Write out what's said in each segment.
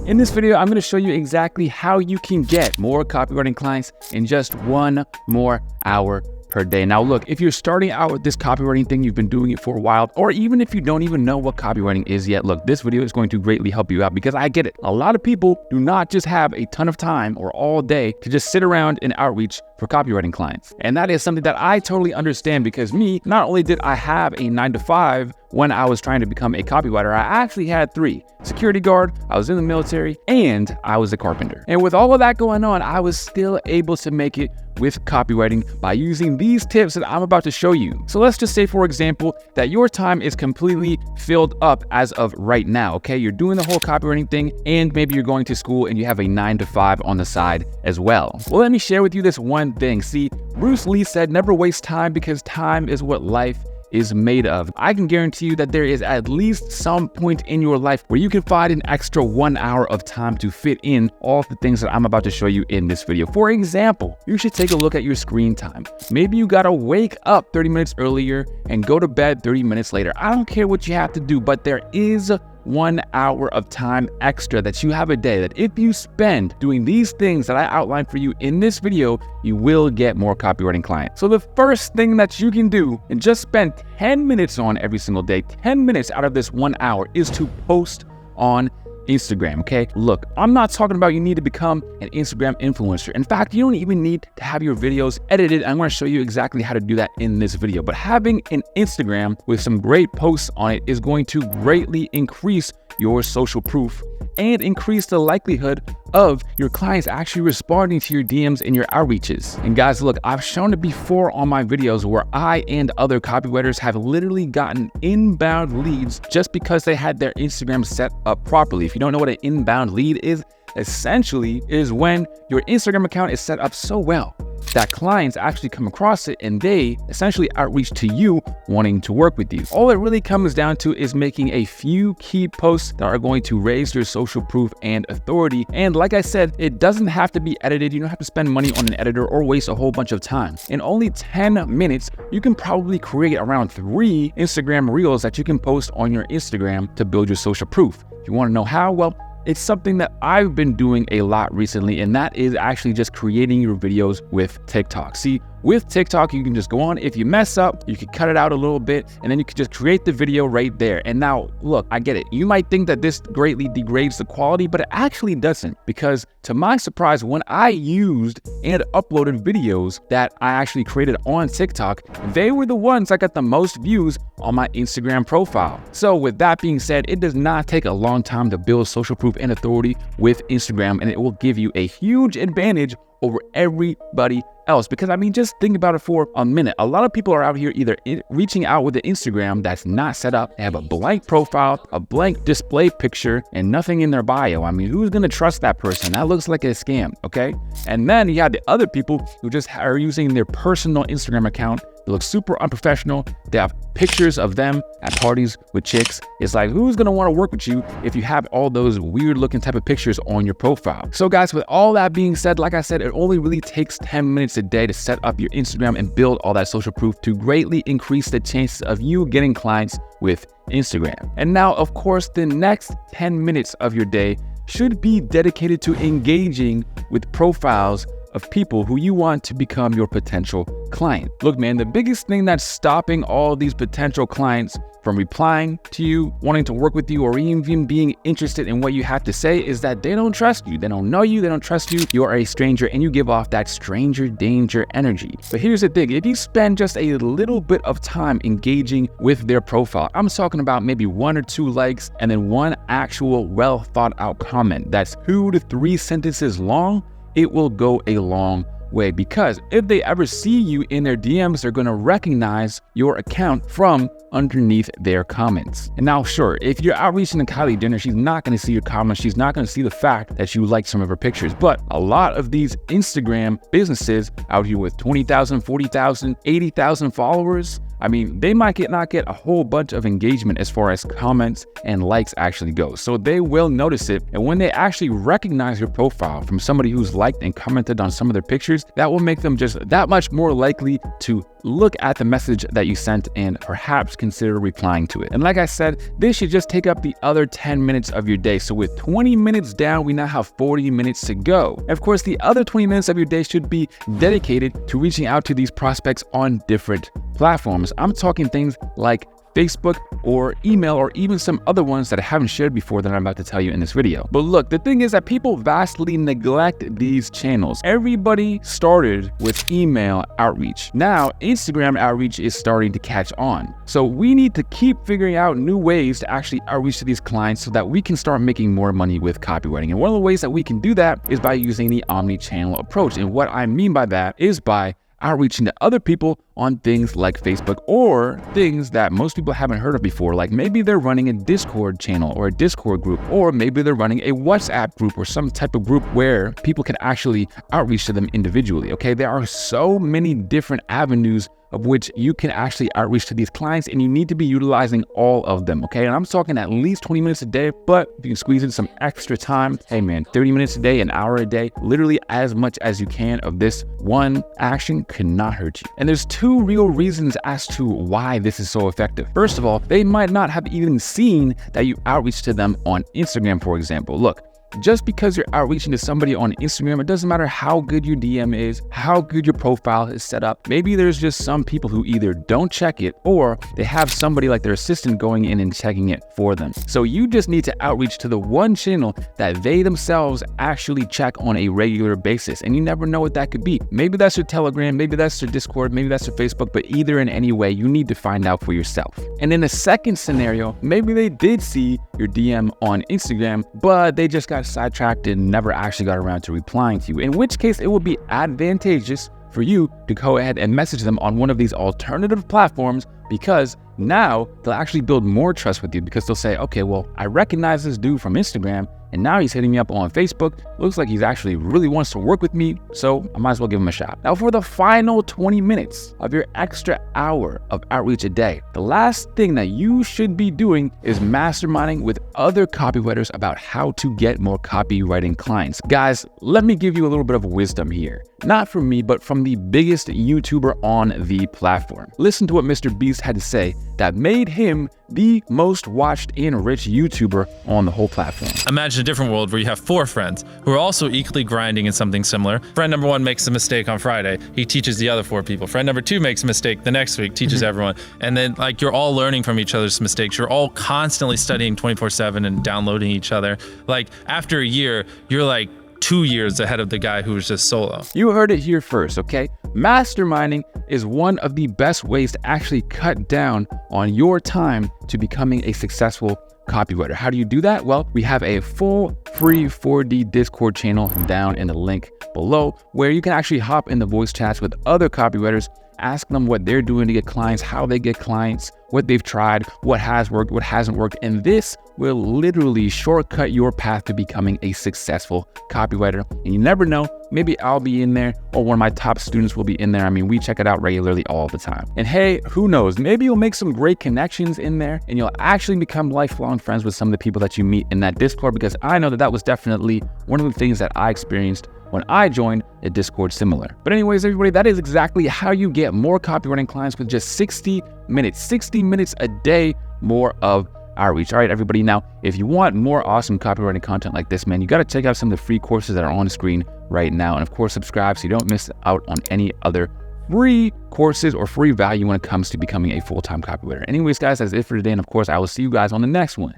In this video, I'm going to show you exactly how you can get more copywriting clients in just 1 more hour per day. Now look, if you're starting out with this copywriting thing, you've been doing it for a while, or even if you don't even know what copywriting is yet, look, this video is going to greatly help you out because I get it. A lot of people do not just have a ton of time or all day to just sit around and outreach for copywriting clients. And that is something that I totally understand because me, not only did I have a 9-to-5 when I was trying to become a copywriter, I actually had 3. Security guard, I was in the military, and I was a carpenter. And with all of that going on, I was still able to make it with copywriting by using these tips that I'm about to show you. So let's just say, for example, that your time is completely filled up as of right now, okay? You're doing the whole copywriting thing, and maybe you're going to school and you have a 9-to-5 on the side as well. Well, let me share with you this one thing. See, Bruce Lee said, never waste time because time is what life is made of. I can guarantee you that there is at least some point in your life where you can find an extra 1 hour of time to fit in all of the things that I'm about to show you in this video. For example, you should take a look at your screen time. Maybe you gotta wake up 30 minutes earlier and go to bed 30 minutes later. I don't care what you have to do, but there is 1 hour of time extra that you have a day that if you spend doing these things that I outlined for you in this video, you will get more copywriting clients. So the first thing that you can do and just spend 10 minutes on every single day, 10 minutes out of this 1 hour is to post on Instagram, okay? Look, I'm not talking about you need to become an Instagram influencer. In fact, you don't even need to have your videos edited. I'm going to show you exactly how to do that in this video. But having an Instagram with some great posts on it is going to greatly increase your social proof and increase the likelihood of your clients actually responding to your DMs and your outreaches. And guys, look, I've shown it before on my videos where I and other copywriters have literally gotten inbound leads just because they had their Instagram set up properly. If you don't know what an inbound lead is, essentially is when your Instagram account is set up so well that clients actually come across it and they essentially outreach to you wanting to work with you. All it really comes down to is making a few key posts that are going to raise your social proof and authority. And like I said, it doesn't have to be edited. You don't have to spend money on an editor or waste a whole bunch of time. In only 10 minutes, you can probably create around 3 Instagram reels that you can post on your Instagram to build your social proof. If you want to know how, well, it's something that I've been doing a lot recently, and that is actually just creating your videos with TikTok. See, with TikTok, you can just go on. If you mess up, you can cut it out a little bit, and then you can just create the video right there. And now, look, I get it. You might think that this greatly degrades the quality, but it actually doesn't. Because to my surprise, when I used and uploaded videos that I actually created on TikTok, they were the ones that got the most views on my Instagram profile. So with that being said, it does not take a long time to build social proof and authority with Instagram, and it will give you a huge advantage over everybody else. Because I mean, just think about it for a minute. A lot of people are out here either reaching out with an Instagram that's not set up. They have a blank profile, a blank display picture, and nothing in their bio. I mean, who's gonna trust that person? That looks like a scam, okay? And then you have the other people who just are using their personal Instagram account. They look super unprofessional. They have pictures of them at parties with chicks. It's like, who's gonna wanna work with you if you have all those weird looking type of pictures on your profile? So guys, with all that being said, like I said, it only really takes 10 minutes a day to set up your Instagram and build all that social proof to greatly increase the chances of you getting clients with Instagram. And now, of course, the next 10 minutes of your day should be dedicated to engaging with profiles of people who you want to become your potential client. Look, man, the biggest thing that's stopping all these potential clients from replying to you, wanting to work with you, or even being interested in what you have to say is that they don't trust you. They don't know you. They don't trust you. You are a stranger and you give off that stranger danger energy. But here's the thing. If you spend just a little bit of time engaging with their profile, I'm talking about maybe 1 or 2 likes and then 1 actual well thought out comment that's 2 to 3 sentences long, it will go a long way, because if they ever see you in their DMs, they're going to recognize your account from underneath their comments. And now, sure, if you're outreaching to Kylie Jenner, she's not going to see your comments. She's not going to see the fact that you like some of her pictures. But a lot of these Instagram businesses out here with 20,000, 40,000, 80,000 followers, I mean, they might not get a whole bunch of engagement as far as comments and likes actually go. So they will notice it. And when they actually recognize your profile from somebody who's liked and commented on some of their pictures, that will make them just that much more likely to look at the message that you sent and perhaps consider replying to it. And like I said, this should just take up the other 10 minutes of your day. So with 20 minutes down, we now have 40 minutes to go. And of course, the other 20 minutes of your day should be dedicated to reaching out to these prospects on different platforms. I'm talking things like Facebook or email, or even some other ones that I haven't shared before that I'm about to tell you in this video. But look, the thing is that people vastly neglect these channels. Everybody started with email outreach. Now, Instagram outreach is starting to catch on. So we need to keep figuring out new ways to actually outreach to these clients so that we can start making more money with copywriting. And one of the ways that we can do that is by using the omni-channel approach. And what I mean by that is by outreaching to other people on things like Facebook, or things that most people haven't heard of before. Like maybe they're running a Discord channel or a Discord group, or maybe they're running a WhatsApp group or some type of group where people can actually outreach to them individually. Okay, there are so many different avenues of which you can actually outreach to these clients, and you need to be utilizing all of them, okay? And I'm talking at least 20 minutes a day, but if you can squeeze in some extra time, hey man, 30 minutes a day, an hour a day, literally as much as you can of this one action could not hurt you. And there's two real reasons as to why this is so effective. First of all, they might not have even seen that you outreach to them on Instagram, for example. Look, just because you're outreaching to somebody on Instagram, it doesn't matter how good your DM is, how good your profile is set up. Maybe there's just some people who either don't check it, or they have somebody like their assistant going in and checking it for them. So you just need to outreach to the one channel that they themselves actually check on a regular basis. And you never know what that could be. Maybe that's your Telegram, maybe that's your Discord, maybe that's your Facebook, but either in any way, you need to find out for yourself. And in the second scenario, maybe they did see your DM on Instagram, but they just got sidetracked and never actually got around to replying to you, in which case it would be advantageous for you to go ahead and message them on one of these alternative platforms, because now they'll actually build more trust with you, because they'll say, okay, well, I recognize this dude from Instagram, and now he's hitting me up on Facebook. Looks like he's actually really wants to work with me, so I might as well give him a shot. Now, for the final 20 minutes of your extra hour of outreach a day, the last thing that you should be doing is masterminding with other copywriters about how to get more copywriting clients. Guys, let me give you a little bit of wisdom here. Not from me, but from the biggest YouTuber on the platform. Listen to what Mr. Beast had to say that made him the most watched and rich YouTuber on the whole platform. Imagine a different world where you have 4 friends who are also equally grinding in something similar. Friend number 1 makes a mistake on Friday. He teaches the other 4 people. Friend number 2 makes a mistake the next week, teaches everyone. And then like you're all learning from each other's mistakes. You're all constantly studying 24/7 and downloading each other. Like after a year, you're like 2 years ahead of the guy who was just solo. You heard it here first, okay? Masterminding is one of the best ways to actually cut down on your time to becoming a successful copywriter. How do you do that? Well, we have a full free 4D Discord channel down in the link below, where you can actually hop in the voice chats with other copywriters, ask them what they're doing to get clients, how they get clients, what they've tried, what has worked, what hasn't worked. And this will literally shortcut your path to becoming a successful copywriter. And you never know, maybe I'll be in there, or one of my top students will be in there. I mean, we check it out regularly all the time. And hey, who knows, maybe you'll make some great connections in there, and you'll actually become lifelong friends with some of the people that you meet in that Discord, because I know that that was definitely one of the things that I experienced when I joined a Discord similar. But anyways, everybody, that is exactly how you get more copywriting clients with just 60 minutes a day more of outreach. All right, everybody. Now, if you want more awesome copywriting content like this, man, you got to check out some of the free courses that are on the screen right now. And of course, subscribe so you don't miss out on any other free courses or free value when it comes to becoming a full-time copywriter. Anyways, guys, that's it for today. And of course, I will see you guys on the next one.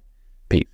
Peace.